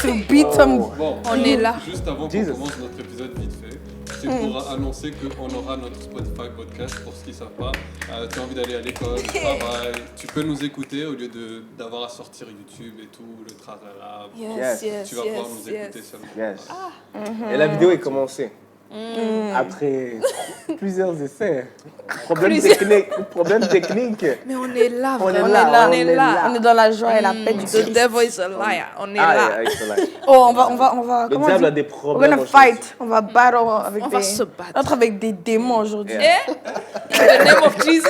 to beat some... Bon, on est là. Juste avant qu'on commence notre épisode vite fait, c'est pour annoncer qu'on aura notre Spotify podcast pour ceux qui ne savent pas. Tu as envie d'aller à l'école, au travail, tu peux nous écouter au lieu d'avoir à sortir YouTube et tout, le tralala. Tu vas pouvoir nous écouter seulement. Et la vidéo est commencée. Après plusieurs essais. Problème technique. Mais on est là, On est vraiment. là. On est dans la joie et la paix du Christ. The devil is a liar. On est là. Oh, on va. Le diable a des problèmes. We're gonna fight. On va battre avec On va se battre. Entre avec des démons aujourd'hui. In the name of Jesus.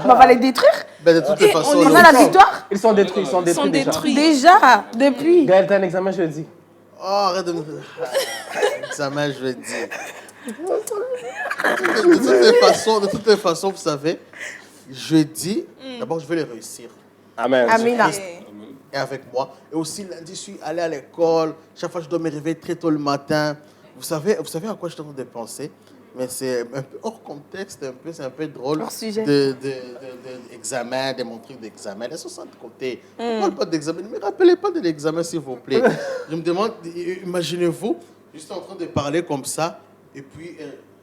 On va les détruire. Ben, de toutes les façons, On a la victoire. Ils sont détruits, Déjà, depuis. Gaël, t'as un examen jeudi. Oh, arrête de me... Examen, je vais dire. De toutes les façons, vous savez, jeudi, d'abord, je vais les réussir. Amen. Amina. Et avec moi. Et aussi, lundi, je suis allé à l'école. Chaque fois, je dois me réveiller très tôt le matin. Vous savez à quoi je suis en train de penser? Mais c'est un peu hors contexte, c'est un peu drôle. Hors sujet. D'examen, de mon truc d'examen. Laissez ça de côté. On ne parle pas d'examen. Ne me rappelez pas de l'examen, s'il vous plaît. Je me demande, imaginez-vous, juste en train de parler comme ça, et puis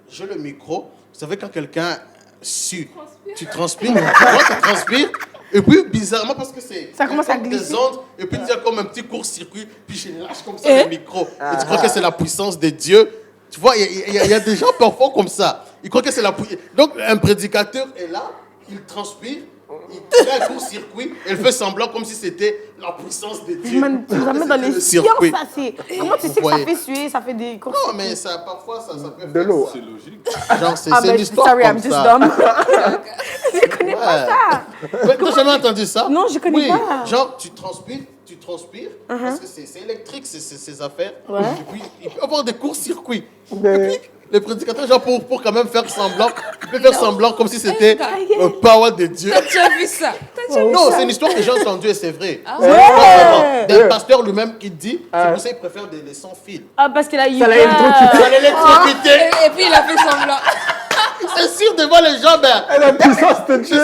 j'ai le micro. Vous savez, quand quelqu'un sue, tu transpires, tu transpires, et puis bizarrement, parce que c'est ça commence à glisser. Des ondes, et puis il y a comme un petit court-circuit, puis je lâche comme ça le micro. Et tu crois que c'est la puissance de Dieu? Tu vois, il y a des gens parfois comme ça. Ils croient que c'est la puissance. Donc, un prédicateur est là, il transpire, il fait un court-circuit, et il fait semblant comme si c'était la puissance de Dieu. Tu nous amènes dans les sciences, ça c'est... Comment tu sais que ça fait suer, ça fait des courses? Non, mais ça, parfois, ça peut de l'eau. C'est logique. Genre, c'est une histoire sorry, comme I'm just ça. dumb. Je connais pas ça. T'as jamais entendu ça? Non, je connais pas. Genre, tu transpires, parce que c'est électrique, ces affaires. Ouais. Et puis, il peut y avoir des courts-circuits. Et puis, le prédicateur, genre, pour quand même faire semblant, il peut faire semblant comme si c'était le power de Dieu. T'as déjà vu ça? Non, c'est une histoire que j'ai entendue et c'est vrai. Ouais. D'un pasteur lui-même qui dit, c'est pour ça qu'il préfère des sans fil. Ah, parce qu'il a eu... Ça l'électricité. Et puis il a fait semblant. C'est sûr, devant les gens, ben... La puissance de Dieu.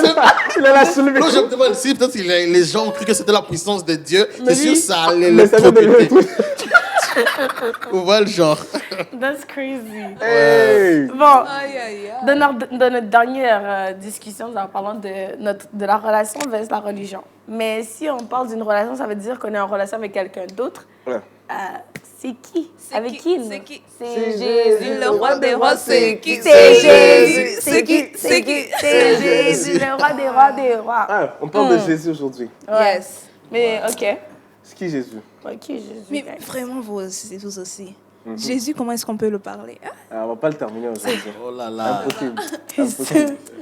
Il a la soulevé. Non, je me demande si peut-être les gens ont cru que c'était la puissance de Dieu. C'est sûr, ça allait Mais ça l'électrocuter. Vous voyez le genre. That's crazy. Hey. Bon, Aïe, aïe, aïe. dans notre dernière discussion, nous avons parlé de la relation versus la religion. Mais si on parle d'une relation, ça veut dire qu'on est en relation avec quelqu'un d'autre. Ouais. C'est qui? Avec qui? qui? C'est qui? C'est Jésus, le roi des rois, c'est qui? C'est Jésus. C'est qui? C'est qui? C'est Jésus, le roi des rois des rois. Ah, on parle de Jésus aujourd'hui. Yes. Mais ok. C'est qui Jésus? Ok, Jésus. Mais guys. vraiment, vous aussi. Jésus, comment est-ce qu'on peut le parler? Hein? On va pas le terminer aujourd'hui. Oh là là.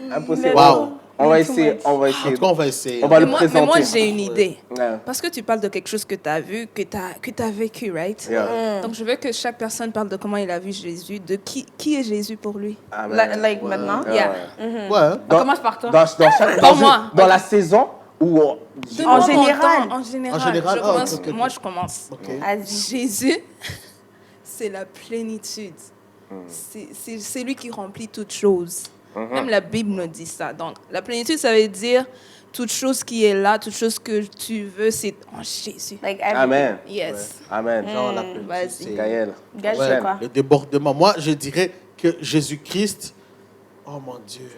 Impossible. Wow. On va essayer. En tout cas, on va essayer. On va le Mais présenter. moi, j'ai une idée. Ouais. Parce que tu parles de quelque chose que tu as vu, que tu as vécu, right? Yeah. Donc, je veux que chaque personne parle de comment il a vu Jésus, de qui est Jésus pour lui. Amen. Like maintenant. Yeah. Ouais. On commence par toi. Dans la saison où En général. En général. En général, Je commence, ok. moi, je commence. Ok. Jésus, c'est la plénitude. C'est lui qui remplit toutes choses. Même la Bible nous dit ça. Donc, la plénitude, ça veut dire toute chose qui est là, toute chose que tu veux, c'est en Jésus. Like Amen. Yes. Amen. Genre, la plénitude, Vas-y. c'est- Gaël. Gage, Ouais, c'est quoi? le débordement. Moi, je dirais que Jésus-Christ, oh mon Dieu,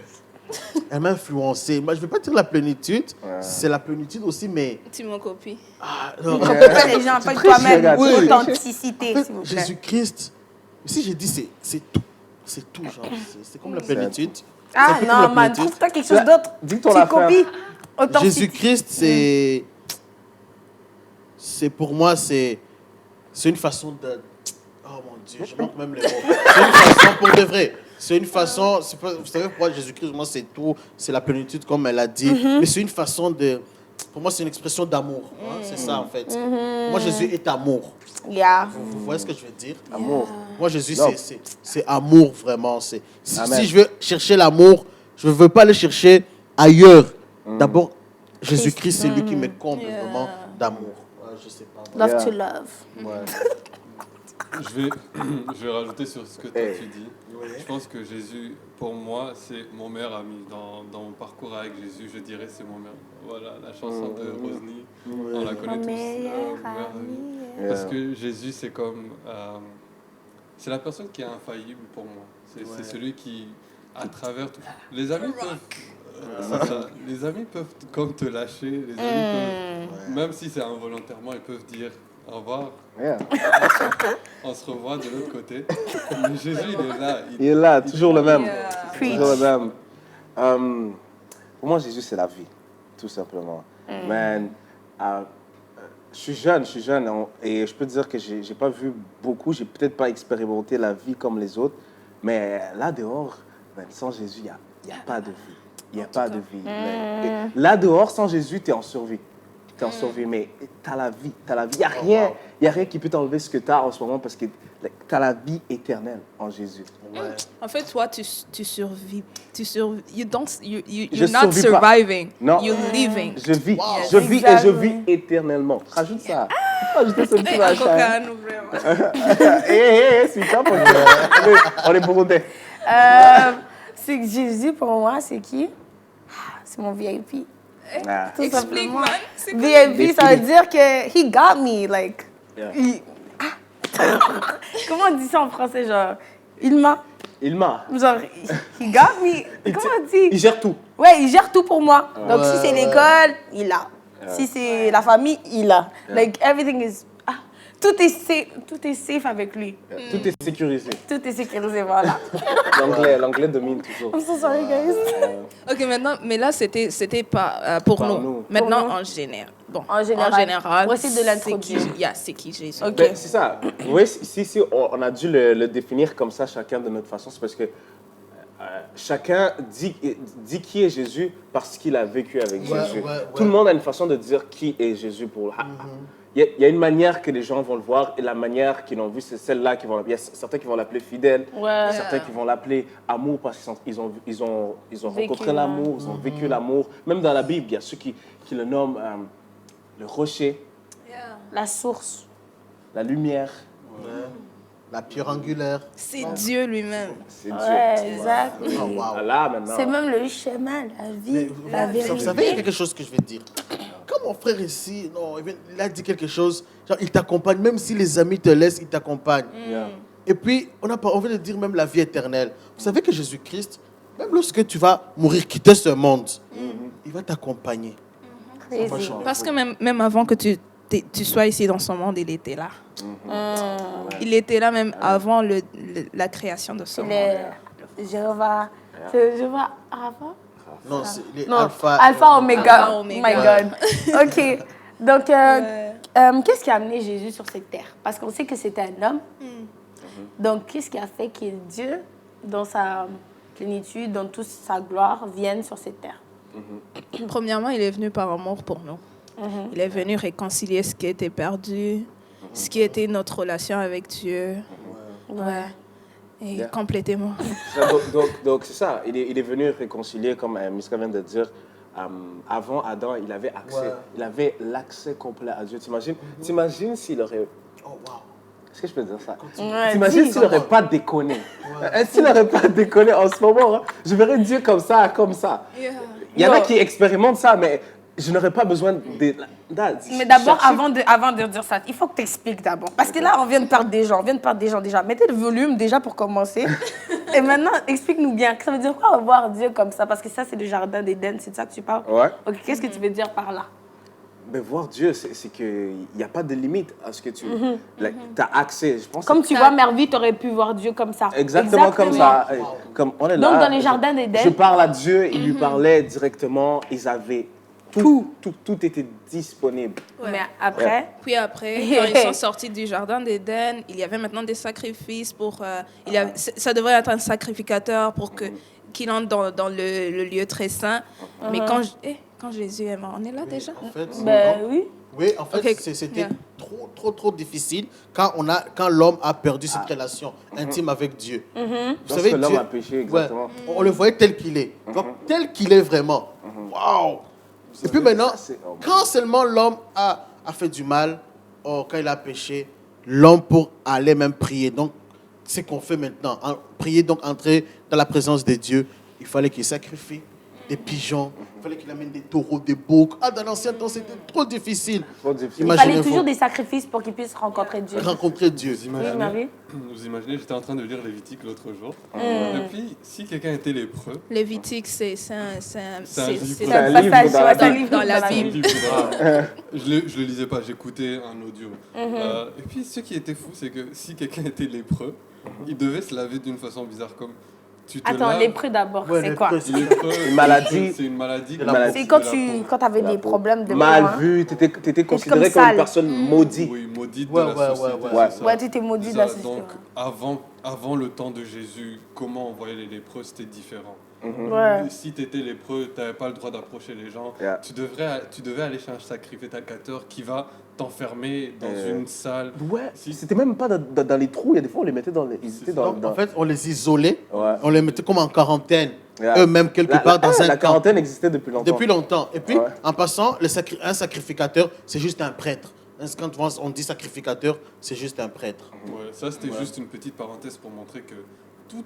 elle m'a influencé. Moi, je ne vais pas dire la plénitude, c'est la plénitude aussi, mais... Tu m'en copies. Non, On peut pas les gens, pas toi-même. regarde. Oui. Authenticité, en fait, s'il vous plaît. Jésus-Christ, si j'ai dit c'est tout. C'est tout, genre. C'est comme la plénitude. Ah C'est un peu non, comme la man, plénitude. trouve-toi quelque chose d'autre. Dis ton Tu affaire. copies. Authenticité. Jésus-Christ, c'est pour moi, c'est une façon de... Oh mon Dieu, je manque même les mots. C'est une façon, pour de vrai, c'est une façon... Vous savez pourquoi Jésus-Christ, moi, c'est tout, c'est la plénitude, comme elle a dit. Mais c'est une façon de... Pour moi, c'est une expression d'amour. Hein, c'est ça, en fait. Pour moi, Jésus est amour. Yeah. Vous voyez ce que je veux dire? Amour. Moi, Jésus, Non. c'est amour, vraiment. Amen. Si je veux chercher l'amour, je ne veux pas le chercher ailleurs. D'abord, Jésus-Christ, c'est lui qui me comble vraiment d'amour. Ouais, je sais pas. Love Yeah. to love. Ouais. Je vais rajouter sur ce que toi Hey. tu dis. Je pense que Jésus, pour moi, c'est mon meilleur ami. Dans mon parcours avec Jésus, je dirais c'est mon meilleur. Voilà, la chanson de Rosny, on la connaît tous. Meilleur Meilleur ami. ami. Parce que Jésus, c'est comme... c'est la personne qui est infaillible pour moi. C'est celui qui, à travers tout... Les amis peuvent... les amis peuvent comme te lâcher. Les amis peuvent... Même si c'est involontairement, ils peuvent dire au revoir. Yeah. On se revoit de l'autre côté. Mais Jésus, il est là. Il est là, toujours le même. Preach. Toujours le même. Pour moi, Jésus, c'est la vie, tout simplement. Man, je suis jeune, et je peux te dire que j'ai pas vu beaucoup, j'ai peut-être pas expérimenté la vie comme les autres, mais là dehors, man, sans Jésus, il y a pas de vie. Il n'y a pas de vie. Mais, là dehors, sans Jésus, tu es en survie. Tu es en survie, mais tu as la vie. Il n'y a rien qui peut t'enlever ce que tu as en ce moment parce que tu as la vie éternelle en Jésus. En fait, toi, tu survis. You're Je not survis pas. surviving. Non. You're living. Je vis, Wow. je vis et je Exactement. vis éternellement. Rajoute ça. Rajoute ce petit Hey, machin. Coca, nous, vraiment. C'est ça pour on est burundais. C'est que Jésus, pour moi, c'est qui? C'est mon VIP. Ah. Tout Explique, simplement. man. C'est quoi? VIP, ça veut dire que he got me, like. Yeah. Comment on dit ça en français, genre? Il m'a. Genre, he got me. Comment on dit? Il gère tout. Ouais, il gère tout pour moi. Donc, Ouais, si c'est ouais. l'école, il a. Si c'est la famille, il a. Like, everything is... tout est safe avec lui. Tout est sécurisé. Tout est sécurisé, voilà. L'anglais domine toujours. I'm so sorry, guys. Ok, maintenant, mais là, c'était pas pour Par nous. nous. Maintenant, Pour nous. en général. Bon, En général. Voici de l'introduire. C'est qui Jésus? Ok. Ben, c'est ça. Oui, si on a dû le définir comme ça, chacun de notre façon, c'est parce que chacun dit qui est Jésus parce qu'il a vécu avec Jésus. Tout le monde a une façon de dire qui est Jésus pour. Il y a une manière que les gens vont le voir et la manière qu'ils l'ont vu, c'est celle-là qui vont l'appeler. Il y a certains qui vont l'appeler fidèle, Ouais. certains qui vont l'appeler amour parce qu'ils ont Vécu rencontré l'amour, ils ont vécu l'amour. Même dans la Bible, il y a ceux qui le nomment le rocher, La source. la lumière. La pierre angulaire. C'est Dieu lui-même. C'est Dieu. Ouais, exact. Oh, wow. Là, maintenant. C'est même le chemin, la vie, la Vous vérité. savez, il y a quelque chose que je vais te dire. Quand mon frère ici, non, il a dit quelque chose, genre, il t'accompagne, même si les amis te laissent, il t'accompagne. Yeah. Et puis, on vient de dire même la vie éternelle. Vous savez que Jésus-Christ, même lorsque tu vas mourir, quitter ce monde, il va t'accompagner. Crazy. Ça va changer. Parce que même avant que tu sois ici dans ce monde, il était là. Il était là même avant la création de ce monde. Jéhovah. C'est Jéhovah Rapha? Non, c'est les Non, alpha. Alpha, Omega. Alpha, Oh Omega. my God. OK. Donc, qu'est-ce qui a amené Jésus sur cette terre? Parce qu'on sait que c'était un homme. Donc, qu'est-ce qui a fait que Dieu, dans sa plénitude, dans toute sa gloire, vienne sur cette terre? Premièrement, il est venu par amour pour nous. Il est venu réconcilier ce qui était perdu, ce qui était notre relation avec Dieu. Ouais. Et Yeah. complétement. Donc c'est ça, il est venu réconcilier, comme Miska vient de dire, avant Adam, il avait accès, Ouais. il avait l'accès complet à Dieu. T'imagines s'il aurait... Oh, wow. Est-ce que je peux dire ça? Ouais, T'imagines dis. s'il n'aurait pas déconné? S'il n'aurait pas déconné en ce moment, hein, je verrais Dieu comme ça, comme ça. Il y en a qui expérimentent ça, mais je n'aurais pas besoin de... Mais d'abord, chercher- avant de dire ça, il faut que tu expliques d'abord. Parce que là, on vient de perdre des gens. Déjà. Mettez le volume déjà pour commencer. Et maintenant, explique-nous bien. Ça veut dire quoi voir Dieu comme ça? Parce que ça, c'est le jardin d'Éden. C'est de ça que tu parles? Ouais. Ok, qu'est-ce que tu veux dire par là? Mais voir Dieu, c'est qu'il n'y a pas de limite à ce que tu as accès. Je pense Comme que tu vois Mervy, tu aurais pu voir Dieu comme ça. exactement comme ça. Comme on est là. Donc, dans les jardins d'Éden- Je parle à Dieu, il lui parlait directement. Ils avaient tout était disponible. Mais après, Puis après, quand ils sont sortis du jardin d'Éden, il y avait maintenant des sacrifices pour... ça devrait être un sacrificateur pour qu'il entre dans le lieu très saint. Mais quand Jésus est mort, on est là déjà? En fait, ben oui. oui, en fait, Ok. c'était Yeah. trop difficile quand l'homme a perdu cette relation intime avec Dieu. Vous Lorsque l'homme Dieu- a péché, exactement. on le voyait tel qu'il est. Donc, tel qu'il est vraiment. Waouh! Et puis maintenant, quand seulement l'homme a fait du mal, quand il a péché, l'homme pour aller même prier. Donc, c'est qu'on fait maintenant. Prier, donc entrer dans la présence de Dieu, il fallait qu'il sacrifie. des pigeons. Il fallait qu'il amène des taureaux, des boucs. Ah, dans l'ancien temps, c'était trop difficile. Trop difficile. Il fallait toujours des sacrifices pour qu'ils puissent rencontrer Dieu. Rencontrer Dieu. Vous imaginez, j'étais en train de lire Lévitique l'autre jour. Et puis, si quelqu'un était lépreux... Lévitique, c'est un livre dans la Bible. Je le lisais pas, j'écoutais un audio. Et puis, ce qui était fou, c'est que si quelqu'un était lépreux, il devait se laver d'une façon bizarre, comme... Attends, lépreux d'abord, c'est quoi? Une maladie. C'est une maladie. C'est quand tu avais des problèmes de mal vu, tu étais considéré comme une personne maudite. Oui, maudite de la société. Ouais, tu étais maudit de la société. Donc, avant le temps de Jésus, comment on voyait les lépreux, c'était différent. Si tu étais lépreux, tu n'avais pas le droit d'approcher les gens. Tu devais aller chez un sacrificateur qui va t'enfermer dans une salle. Ouais, c'était même pas dans les trous. Il y a des fois, on les mettait dans les... En fait, on les isolait. On les mettait comme en quarantaine. Eux-mêmes, quelque part, dans un camp. La quarantaine existait depuis longtemps. Depuis longtemps. Et puis, en passant, un sacrificateur, c'est juste un prêtre. Quand on dit sacrificateur, c'est juste un prêtre. Ouais, ça, c'était juste une petite parenthèse pour montrer que tout,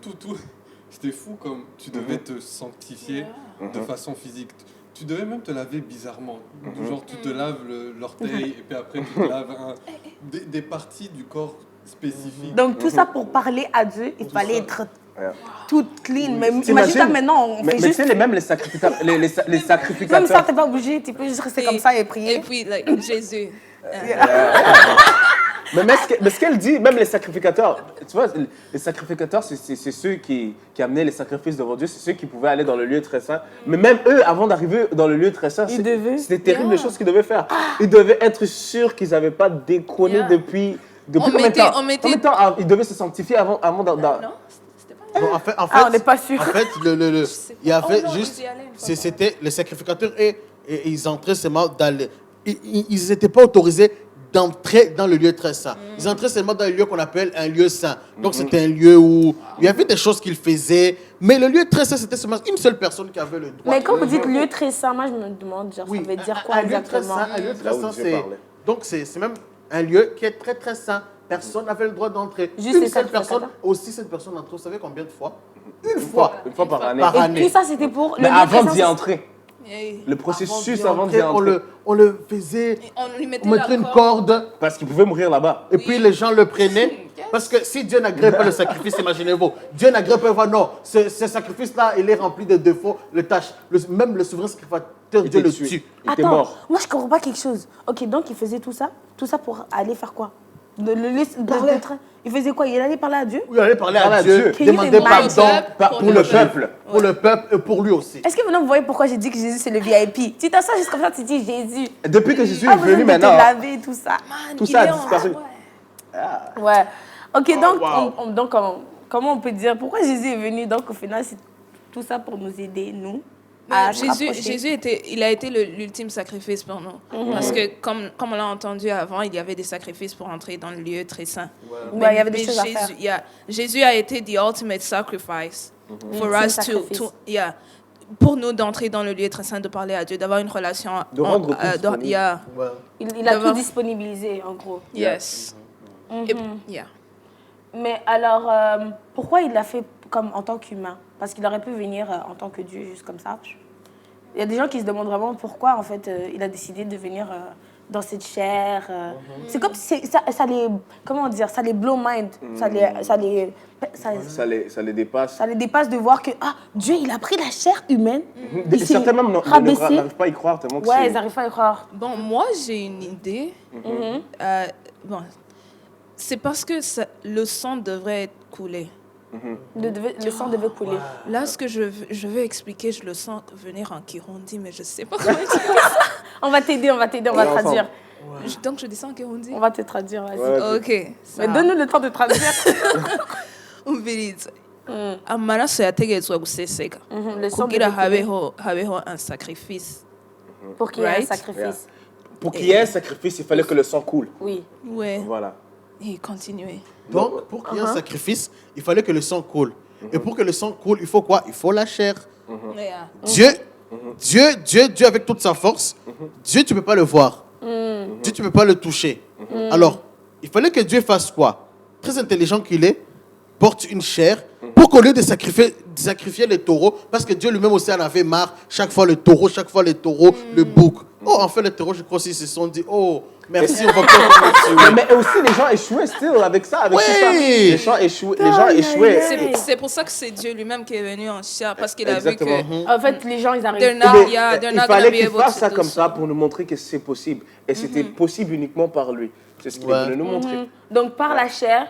c'était fou comme tu devais te sanctifier de façon physique. Tu devais même te laver bizarrement. Genre, tu te laves l'orteil et puis après, tu te laves des parties du corps spécifiques. Donc, tout ça pour parler à Dieu, il fallait être tout clean. Mais imagine-toi maintenant, on fait juste... Mais même les sacrificateurs... Même ça, t'es pas obligé. Tu peux juste rester comme ça et prier. Et puis, Jésus... Mais ce qu'elle dit, même les sacrificateurs, tu vois, les sacrificateurs, c'est ceux qui amenaient les sacrifices devant Dieu, c'est ceux qui pouvaient aller dans le lieu très saint. Mais même eux, avant d'arriver dans le lieu très saint, c'était terrible les choses qu'ils devaient faire. Ils devaient être sûrs qu'ils n'avaient pas déconné depuis combien de temps? Combien de temps ils devaient se sanctifier avant Non, c'était pas... En fait, on n'est pas sûr. En fait, il y avait juste... C'était les sacrificateurs et ils entraient seulement dans le... Ils n'étaient pas autorisés d'entrer dans le lieu très saint. Ils entraient seulement dans le lieu qu'on appelle un lieu saint. Donc, c'était un lieu où il y avait des choses qu'ils faisaient. Mais le lieu très saint, c'était seulement une seule personne qui avait le droit. Mais quand vous dites lieu très saint, moi, je me demande, genre, ça veut dire quoi exactement? Un lieu très saint, c'est... Donc, c'est même un lieu qui est très, très saint. Personne n'avait le droit d'entrer. Juste une seule personne, aussi cette personne entre. Vous savez combien de fois? Une fois par année. Et tout ça, c'était pour... Mais avant d'y entrer. Le processus avant d'y entrer. On le faisait, on lui mettait une corde. Parce qu'il pouvait mourir là-bas. Et puis les gens le prenaient. Parce que si Dieu n'agrée pas le sacrifice, imaginez-vous, Dieu n'agrée pas, non, ce sacrifice-là, il est rempli de défauts, de tâches. Même le souverain sacrificateur, Dieu le tue. Il était mort. Moi je comprends pas quelque chose. Ok, donc il faisait tout ça pour aller faire quoi? Il faisait quoi? Il allait parler à Dieu? Oui, il allait parler à Dieu, demander pardon pour le peuple. Pour le peuple et pour lui aussi. Est-ce que maintenant vous voyez pourquoi j'ai dit que Jésus c'est le VIP? Tu t'assois juste comme ça, tu dis Jésus. Depuis que Jésus est venu maintenant. Te laver, tout ça. Tout ça a disparu. Ouais. Ok, donc comment on peut dire pourquoi Jésus est venu? Donc au final, c'est tout ça pour nous aider, nous. Jésus il a été l'ultime sacrifice pour nous. Parce que, comme on l'a entendu avant, il y avait des sacrifices pour entrer dans le lieu très saint. Il y avait des choses à faire. Jésus a été the ultimate sacrifice for us pour nous d'entrer dans le lieu très saint, de parler à Dieu, d'avoir une relation. De rendre tout il a tout disponibilisé, en gros. Yes. Mais alors, pourquoi il l'a fait comme en tant qu'humain? Parce qu'il aurait pu venir en tant que Dieu, juste comme ça. Il y a des gens qui se demandent vraiment pourquoi, en fait, il a décidé de venir dans cette chair. C'est comme si ça les... Comment dire? Ça les blow mind. Ça les dépasse. Ça les dépasse de voir que Dieu, il a pris la chair humaine. Certains même n'arrivent pas à y croire tellement que ils n'arrivent pas à y croire. Bon, moi, j'ai une idée. C'est parce que le sang devrait être coulé. Le sang devait couler. Là, ce que je veux expliquer, je le sens venir en Kirundi, mais je ne sais pas comment expliquer ça. On va t'aider, on va traduire. Donc, je descends en Kirundi? On va te traduire, vas-y. Ok. Mais donne-nous le temps de traduire. Umviriza. Amaraso yategetswe guseseka. Kugira habeho un sacrifice. Pour qu'il y ait un sacrifice. Pour qu'il y ait un sacrifice, il fallait que le sang coule. Oui. Ouais. Voilà. Et continuer. Donc, pour qu'il y ait un sacrifice, il fallait que le sang coule. Et pour que le sang coule, il faut quoi? Il faut la chair. Dieu avec toute sa force, Dieu, tu ne peux pas le voir. Dieu, tu ne peux pas le toucher. Alors, il fallait que Dieu fasse quoi? Très intelligent qu'il est, porte une chair pour qu'au lieu de sacrifier sacrifier les taureaux parce que Dieu lui-même aussi en avait marre. Chaque fois le taureau, le bouc. Oh, en fait, les taureaux, je crois qu'ils se sont dit, oh, merci, on va pas Mais aussi, les gens échouaient still avec ça. Avec Oui. tout ça. Les gens échouaient. C'est pour ça que c'est Dieu lui-même qui est venu en chair, parce qu'il a Exactement. vu que En fait, les gens, ils they're arrivent. not, Mais, they're il not fallait gonna be qu'il able fasse to ça do comme so. ça pour nous montrer que c'est possible. Et c'était possible uniquement par lui. C'est ce qu'il Ouais. voulait nous montrer. Donc, par la chair,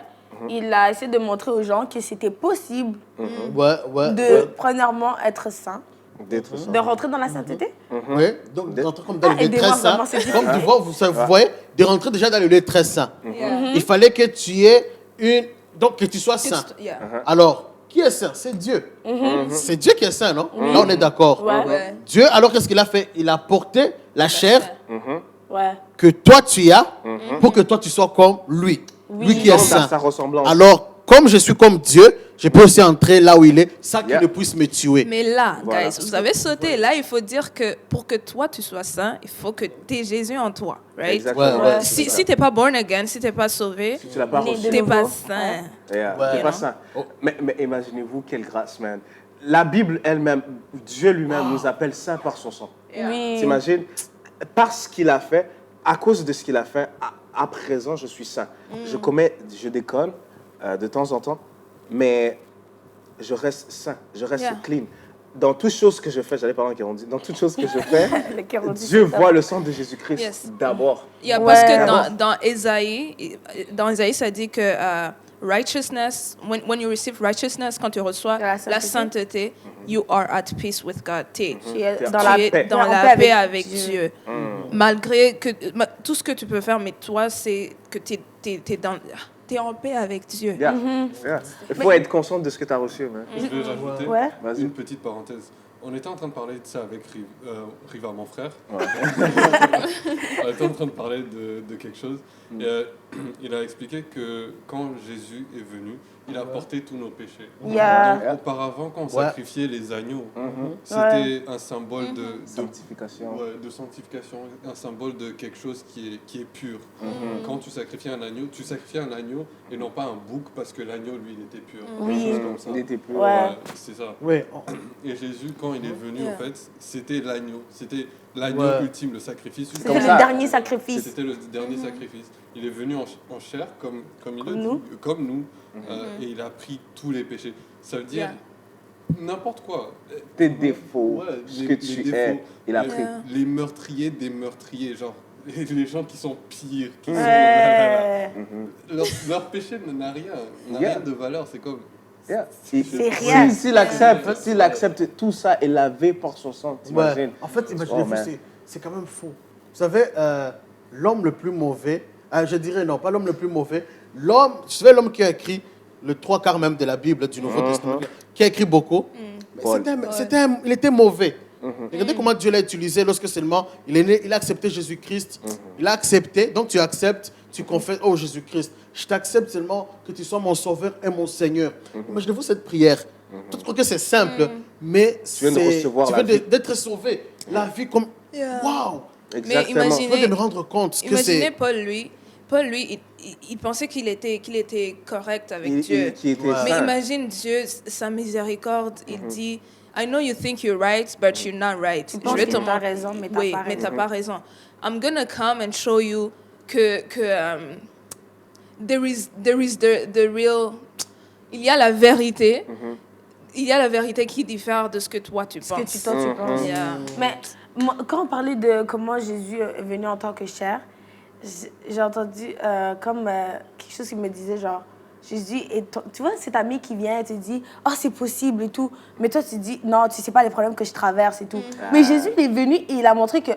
il a essayé de montrer aux gens que c'était possible de, premièrement, être saint, D'être ça. de rentrer dans la sainteté. Oui, donc d'entrer comme dans le lieu aidez-moi, très saint. vraiment, c'est Comme tu vois, vous voyez, de rentrer déjà dans le lieu très saint. Il fallait que tu aies donc que tu sois saint. Yeah. Alors, qui est saint? C'est Dieu. C'est Dieu qui est saint, non? Là, on est d'accord. Ouais. Dieu, alors qu'est-ce qu'il a fait? Il a porté la chair Ouais. que toi tu as pour que toi tu sois comme lui. Lui qui est Dans saint. sa ressemblance. Alors, comme je suis comme Dieu, je peux aussi entrer là où il est, sans qu'il ne puisse me tuer. Mais là, Voilà. guys, vous avez sauté. Là, il faut dire que pour que toi, tu sois saint, il faut que tu aies Jésus en toi, right? Exactement. Ouais. Si tu n'es pas born again, si tu n'es pas sauvé, Si tu l'as pas Né reçu. de tu n'es pas nouveau. saint. Yeah, Ouais. c'est pas ça. Mais imaginez-vous quelle grâce, man. La Bible elle-même, Dieu lui-même nous appelle saints par son sang. Oui. T'imagines? Parce qu'il a fait, à cause de ce qu'il a fait, à présent, je suis saint. Je déconne de temps en temps, mais je reste saint, je reste clean. Dans toutes choses que je fais, j'allais parler en Kirundi, dans toutes choses que je fais, Le Kirundi, Dieu c'est ça. voit le sang de Jésus-Christ Yes. d'abord. Il y a Ouais. parce que dans Ésaïe, ça dit que righteousness, when you receive righteousness, quand tu reçois La sainteté. la sainteté, you are at peace with God. Tu es Tu dans es la tu es paix. dans En la paix paix avec avec Dieu. Malgré que tout ce que tu peux faire, mais toi, c'est que tu es en paix avec Dieu. Yeah. Yeah. Il faut être conscient de ce que tu as reçu. Man. Je vais rajouter Ouais. Vas-y. une petite parenthèse. On était en train de parler de ça avec Riva, mon frère. On était en train de parler de quelque chose. Et, il a expliqué que quand Jésus est venu, il a porté tous nos péchés. Yeah. Auparavant, quand on sacrifiait les agneaux, c'était un symbole de Sanctification. de sanctification, un symbole de quelque chose qui est pur. Quand tu sacrifiais un agneau et non pas un bouc parce que l'agneau, lui, il était pur. Oui. Quelque chose comme ça. Il était plus. Ouais. C'est ça. Oui. Et Jésus, quand il est venu, en fait, c'était l'agneau. C'était l'agneau Ouais. ultime, le sacrifice ultime. C'était le dernier sacrifice. C'était le dernier sacrifice. Il est venu en chair, comme il a nous. dit, comme nous, et il a pris tous les péchés. Ça veut dire n'importe quoi. Tes défauts, Ouais, ce les- que les tu défauts. es, il a Les- pris. Les meurtriers des meurtriers, genre les gens qui sont pires, qui Ouais. sont... Leur péché n'a rien de valeur. C'est comme... Yeah. C'est rien. S'il accepte tout ça et lavé par son sang, t'imagines? Ouais. En fait, imaginez-vous, man. c'est quand même fou. Vous savez, l'homme le plus mauvais, je dirais non, pas l'homme le plus mauvais, l'homme qui a écrit le 3/4 même de la Bible, du Nouveau Testament, qui a écrit beaucoup, mais Paul. il était mauvais. Regardez comment Dieu l'a utilisé lorsque seulement il est né, il a accepté Jésus-Christ. Il a accepté, donc tu acceptes, tu confesses, oh Jésus-Christ, je t'accepte seulement que tu sois mon sauveur et mon Seigneur. Imaginez-vous cette prière. Tout que c'est simple, mais Tu viens de recevoir tu la viens vie. d'être sauvé. La vie comme, waouh! Exactement. imagine- Il faut de me rendre compte que Imaginez c'est... Paul, lui, il pensait qu'il était correct avec Dieu. Qui était Ouais. Mais saint. imagine Dieu, sa miséricorde, il dit, I know you think you're right, but you're not right. Tu penses que t'as raison, mais t'as Oui, pas mais raison. t'as pas raison. I'm gonna come and show you que there is the real... Il y a la vérité. Il y a la vérité qui diffère de ce que toi tu Ce penses. que tu penses. Yeah. Mais moi, quand on parlait de comment Jésus est venu en tant que chair, j'ai entendu comme quelque chose qui me disait genre, Jésus, tu vois, cet ami qui vient et te dit, oh, c'est possible et tout. Mais toi, tu dis, non, tu sais pas les problèmes que je traverse et tout. Mais Jésus, il est venu et il a montré que,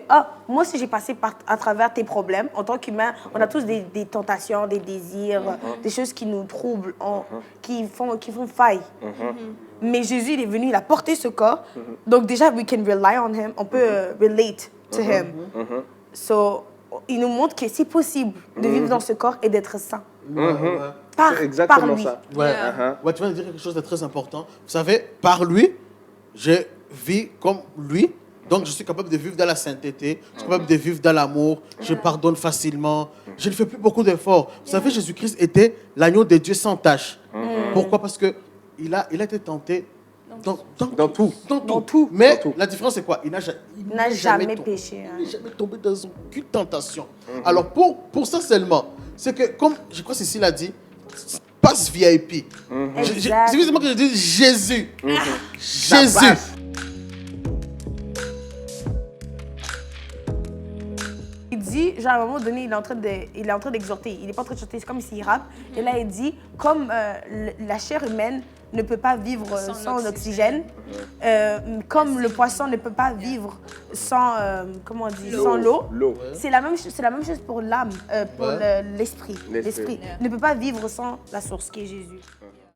moi aussi, j'ai passé à travers tes problèmes. En tant qu'humain, on a tous des tentations, des désirs, des choses qui nous troublent, qui font faille. Mais Jésus, il est venu, il a porté ce corps. Donc déjà, we can rely on him. On peut relate to him. So, il nous montre que c'est possible de vivre dans ce corps et d'être saint. Par, C'est exactement par lui. ça. Ouais. Yeah. Ouais, tu viens de dire quelque chose de très important. Vous savez, par lui, je vis comme lui. Donc, je suis capable de vivre dans la sainteté. Je suis capable de vivre dans l'amour. Je pardonne facilement. Je ne fais plus beaucoup d'efforts. Vous savez, Jésus-Christ était l'agneau de Dieu sans tache. Pourquoi? Parce qu'il a été tenté Dans tout. Dans tout. Mais Dans tout. la différence, c'est quoi? Il n'a jamais péché. Il n'est jamais tombé dans aucune tentation. Alors, pour ça seulement, c'est que, comme je crois que Cécile a dit, passe VIP. Exact. C'est justement que je dis Jésus. Ça Jésus. passe. Il dit, genre à un moment donné, il est en train d'exhorter. Il n'est pas en train de chanter, c'est comme s'il rappe. Et là, il dit, comme la chair humaine ne peut pas vivre sans oxygène, comme le poisson ne peut pas vivre sans, sans l'eau. L'eau. C'est la même chose pour l'âme, pour Ouais. l'esprit. L'esprit. L'esprit ne peut pas vivre sans la source qui est Jésus.